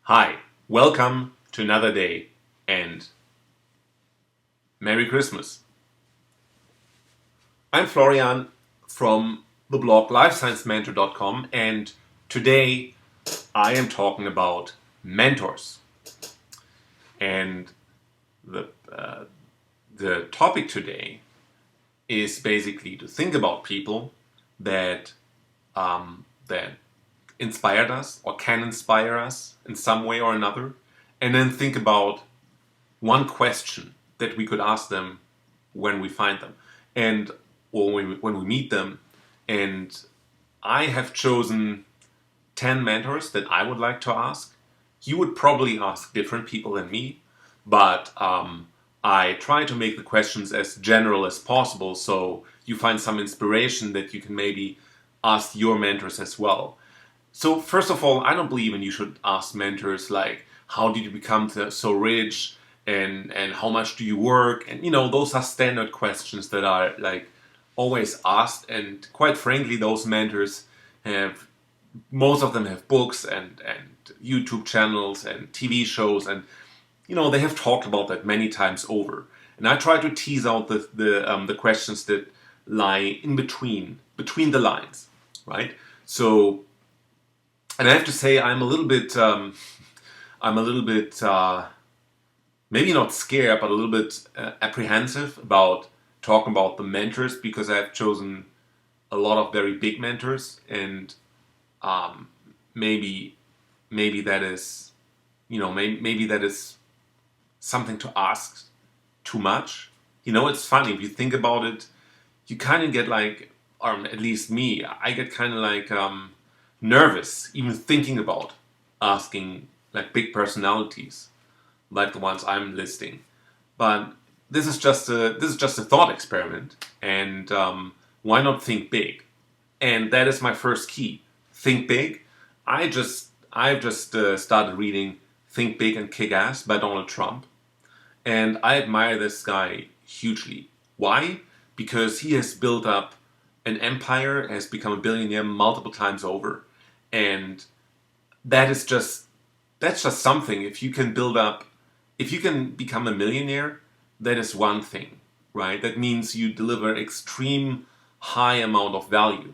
Hi, welcome to another day and Merry Christmas. I'm Florian from the blog lifesciencementor.com, and today I am talking about mentors. And the, uh, the topic today is basically to think about people that inspired us or can inspire us in some way or another, and then think about one question that we could ask them when we find them and or when we meet them. And I have chosen 10 mentors that I would like to ask. You would probably ask different people than me, but I try to make the questions as general as possible so you find some inspiration that you can maybe ask your mentors as well. So first of all, I don't believe in you should ask mentors like, how did you become so rich, and how much do you work, and those are standard questions that are like always asked. And quite frankly, those mentors have most of them have books and YouTube channels and TV shows, and they have talked about that many times over. And I try to tease out the questions that lie in between the lines, right? So, and I have to say, I'm a little bit, maybe not scared, but a little bit apprehensive about talking about the mentors, because I've chosen a lot of very big mentors, and um, maybe, maybe that is, maybe that is something to ask too much. It's funny if you think about it. You kind of get like, or at least me, I get kind of like nervous even thinking about asking like big personalities like the ones I'm listing. But this is just a thought experiment, and why not think big? And that is my first key. Think big. I've just started reading Think Big and Kick Ass by Donald Trump, and I admire this guy hugely. Why? Because he has built up an empire, has become a billionaire multiple times over, and that is just that's just something. If you can become a millionaire, that is one thing, right? That means you deliver extreme high amount of value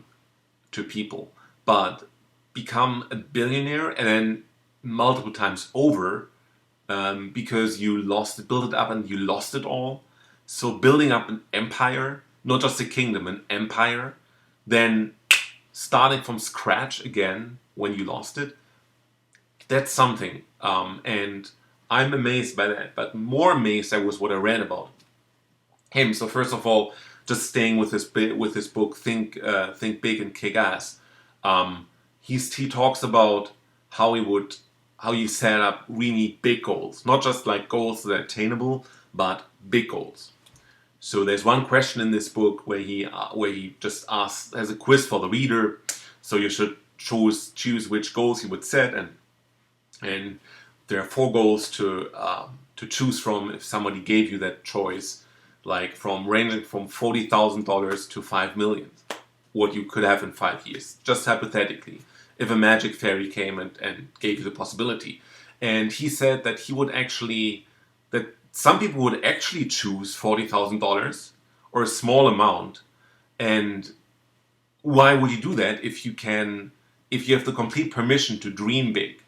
to people. But become a billionaire and then multiple times over, because you lost it, build it up and you lost it all. So building up an empire, not just a kingdom, an empire, then starting from scratch again when you lost it, that's something. And I'm amazed by that. But more amazed I was what I read about him. So first of all, just staying with his book, Think Big and Kick Ass. He talks about how you set up really big goals, not just like goals that are attainable, but big goals. So there's one question in this book where he just asks as a quiz for the reader. So you should choose which goals you would set, and there are four goals to choose from if somebody gave you that choice, like from ranging from $40,000 to 5 million, what you could have in 5 years, just hypothetically, if a magic fairy came and gave you the possibility. And he said that that some people would actually choose $40,000 or a small amount. And why would you do that if you have the complete permission to dream big,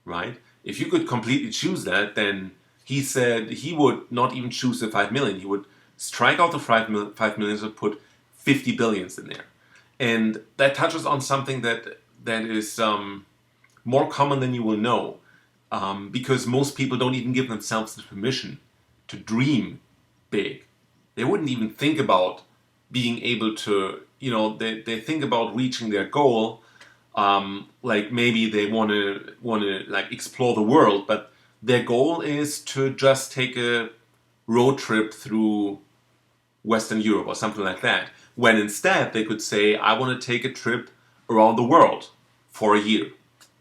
right? If you could completely choose that, then he said he would not even choose the 5 million. He would strike out the 5 million and put 50 billions in there. And that touches on something that is more common than you will know, because most people don't even give themselves the permission to dream big. They wouldn't even think about being able to, they think about reaching their goal. Like maybe they want to like explore the world, but their goal is to just take a road trip through Western Europe or something like that. When instead they could say, I want to take a trip around the world for a year,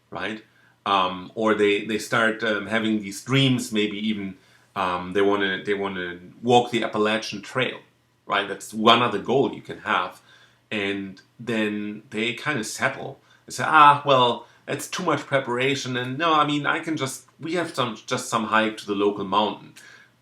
right? Or they start having these dreams. Maybe even they want to walk the Appalachian Trail, right? That's one other goal you can have, and then they kind of settle. They say, well, that's too much preparation. And no, I mean, we have some hike to the local mountain.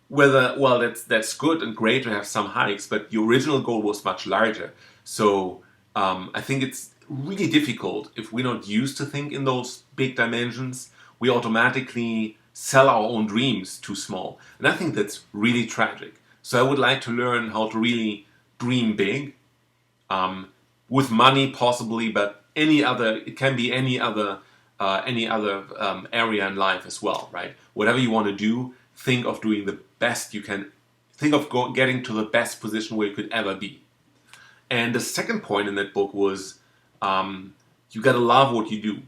Well, that's good and great to have some hikes, but the original goal was much larger. So I think it's really difficult if we're not used to think in those big dimensions. We automatically sell our own dreams too small, and I think that's really tragic. So I would like to learn how to really dream big, with money possibly, but it can be any other area in life as well, right? Whatever you want to do, think of doing the best you can. Think of getting to the best position where you could ever be. And the second point in that book was, you gotta love what you do.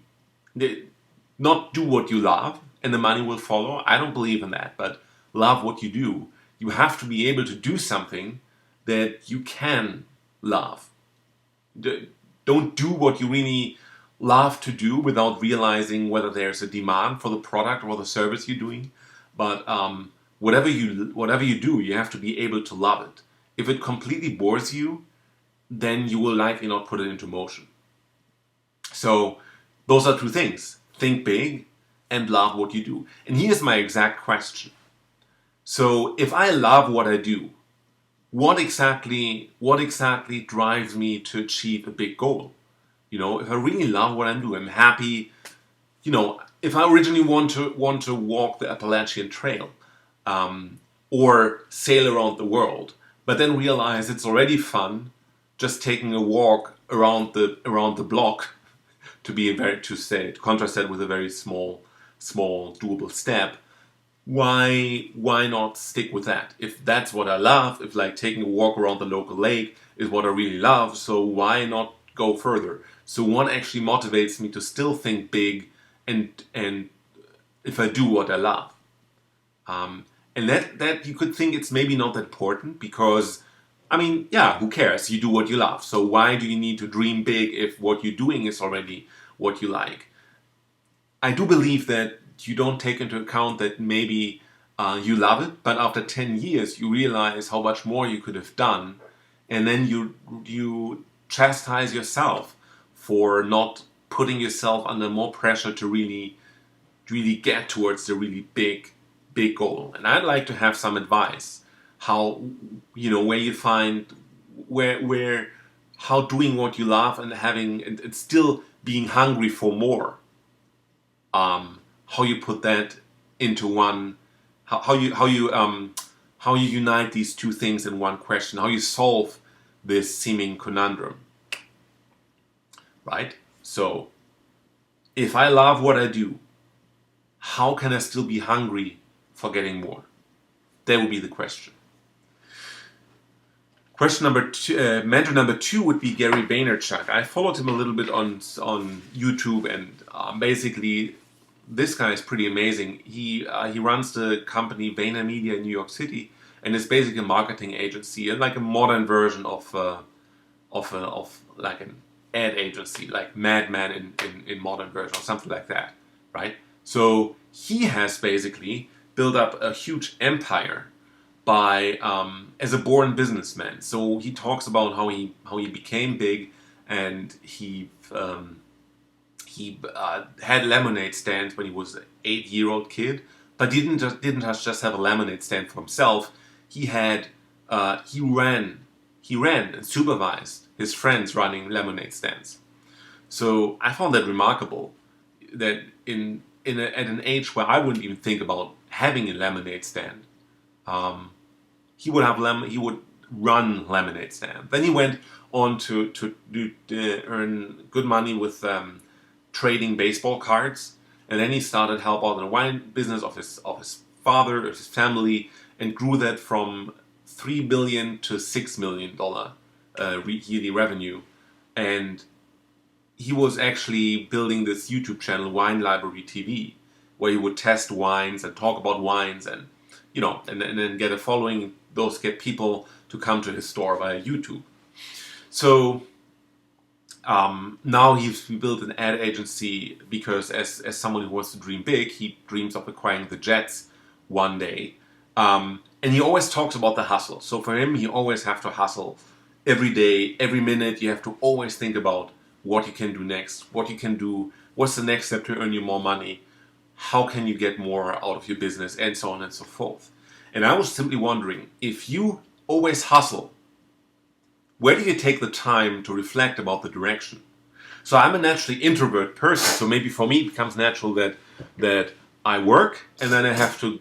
Not do what you love and the money will follow. I don't believe in that, but love what you do. You have to be able to do something that you can love. Don't do what you really love to do without realizing whether there's a demand for the product or the service you're doing. But whatever you do, you have to be able to love it. If it completely bores you, then you will likely not put it into motion. So those are two things. Think big and love what you do. And here's my exact question. So if I love what I do, what exactly drives me to achieve a big goal? If I really love what I'm doing, I'm happy. If I originally want to walk the Appalachian Trail, or sail around the world, but then realize it's already fun just taking a walk around the block, to contrast that with a very small doable step. Why not stick with that? If that's what I love, if like taking a walk around the local lake is what I really love, so why not go further? So one actually motivates me to still think big, and if I do what I love. And that you could think it's maybe not that important because, I mean, yeah, who cares? You do what you love. So why do you need to dream big if what you're doing is already what you like? I do believe that you don't take into account that maybe you love it, but after 10 years you realize how much more you could have done, and then you chastise yourself for not putting yourself under more pressure to really get towards the really big goal. And I'd like to have some advice how where you find how doing what you love and having and still being hungry for more, how you put that into one, how you unite these two things in one question, how you solve this seeming conundrum, right? So if I love what I do, how can I still be hungry for getting more? That would be the question. Question number two, mentor number 2 would be Gary Vaynerchuk. I followed him a little bit on YouTube, and basically this guy is pretty amazing. He runs the company VaynerMedia in New York City, and it's basically a marketing agency and like a modern version of like an ad agency, like Mad Men in modern version or something like that, right? So he has basically built up a huge empire by as a born businessman. So he talks about how he became big, and he had lemonade stands when he was an 8-year-old kid, but didn't just have a lemonade stand for himself. He ran and supervised his friends running lemonade stands. So I found that remarkable, that at an age where I wouldn't even think about having a lemonade stand, he would run lemonade stand. Then he went on to earn good money with trading baseball cards, and then he started help out in the wine business of his father, of his family, and grew that from $3 billion to $6 million yearly revenue. And he was actually building this YouTube channel, Wine Library TV, where he would test wines and talk about wines, and and then get a following. Those get people to come to his store via YouTube. So now he built an ad agency because as someone who wants to dream big, he dreams of acquiring the Jets one day. And he always talks about the hustle. So for him, you always have to hustle every day, every minute. You have to always think about what you can do next, what you can do what's the next step to earn you more money, how can you get more out of your business, and so on and so forth. And I was simply wondering, if you always hustle, where do you take the time to reflect about the direction? So I'm a naturally introvert person, so maybe for me it becomes natural that I work and then I have to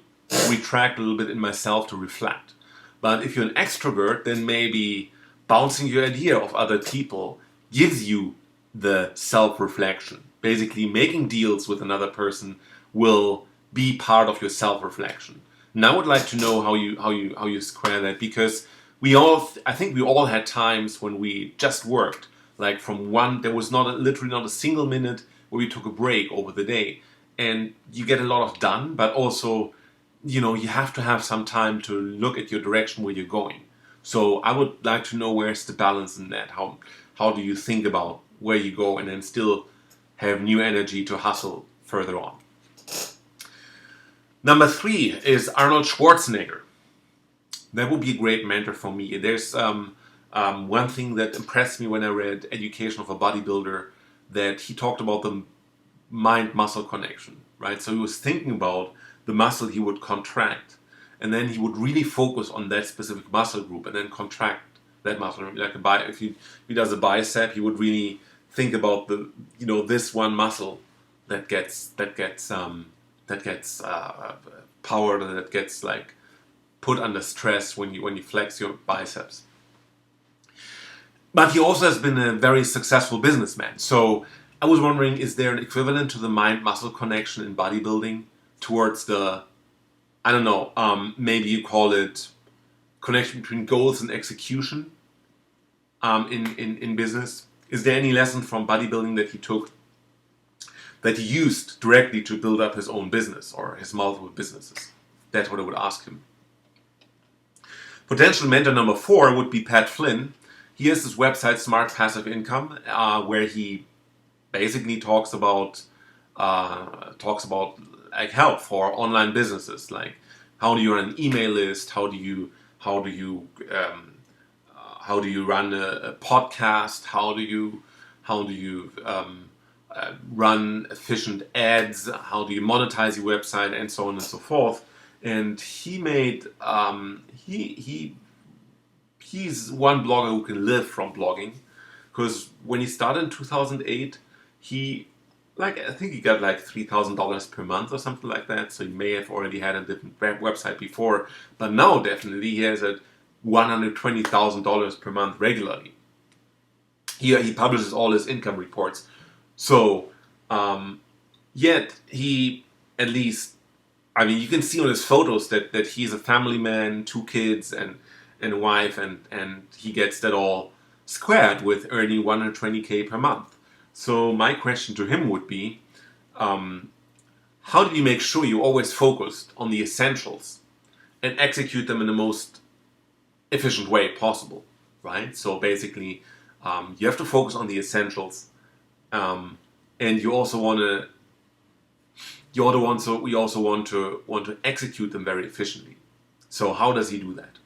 retract a little bit in myself to reflect. But if you're an extrovert, then maybe bouncing your idea of other people gives you the self-reflection. Basically, making deals with another person will be part of your self-reflection. And I would like to know how you square that, because I think we all had times when we just worked. Like there was literally not a single minute where we took a break over the day, and you get a lot of done, but also, you have to have some time to look at your direction where you're going. So I would like to know, where's the balance in that? How do you think about where you go and then still have new energy to hustle further on? Number 3 is Arnold Schwarzenegger. That would be a great mentor for me. There's one thing that impressed me when I read Education of a Bodybuilder, that he talked about the mind-muscle connection, right? So he was thinking about the muscle he would contract, and then he would really focus on that specific muscle group and then contract that muscle. Like if he does a bicep, he would really think about this one muscle that gets powered, and that gets like put under stress when you flex your biceps. But he also has been a very successful businessman. So I was wondering, is there an equivalent to the mind-muscle connection in bodybuilding towards the, I don't know, maybe you call it connection between goals and execution in business? Is there any lesson from bodybuilding that he took, that he used directly to build up his own business or his multiple businesses? That's what I would ask him. Potential mentor number 4 would be Pat Flynn. He has this website, Smart Passive Income, where he basically talks about like help for online businesses, like how do you run an email list, how do you run a podcast, how do you run efficient ads, how do you monetize your website, and so on and so forth. And he made he's one blogger who can live from blogging, because when he started in 2008, I think he got like $3,000 per month or something like that. So he may have already had a different website before, but now definitely he has at $120,000 per month regularly. He publishes all his income reports. So yet he, at least, I mean, you can see on his photos that he's a family man, 2 kids and a wife, and he gets that all squared with earning $120K per month. So my question to him would be, how do you make sure you're always focused on the essentials and execute them in the most efficient way possible, right? So basically, you have to focus on the essentials, and you also want to execute them very efficiently. So how does he do that?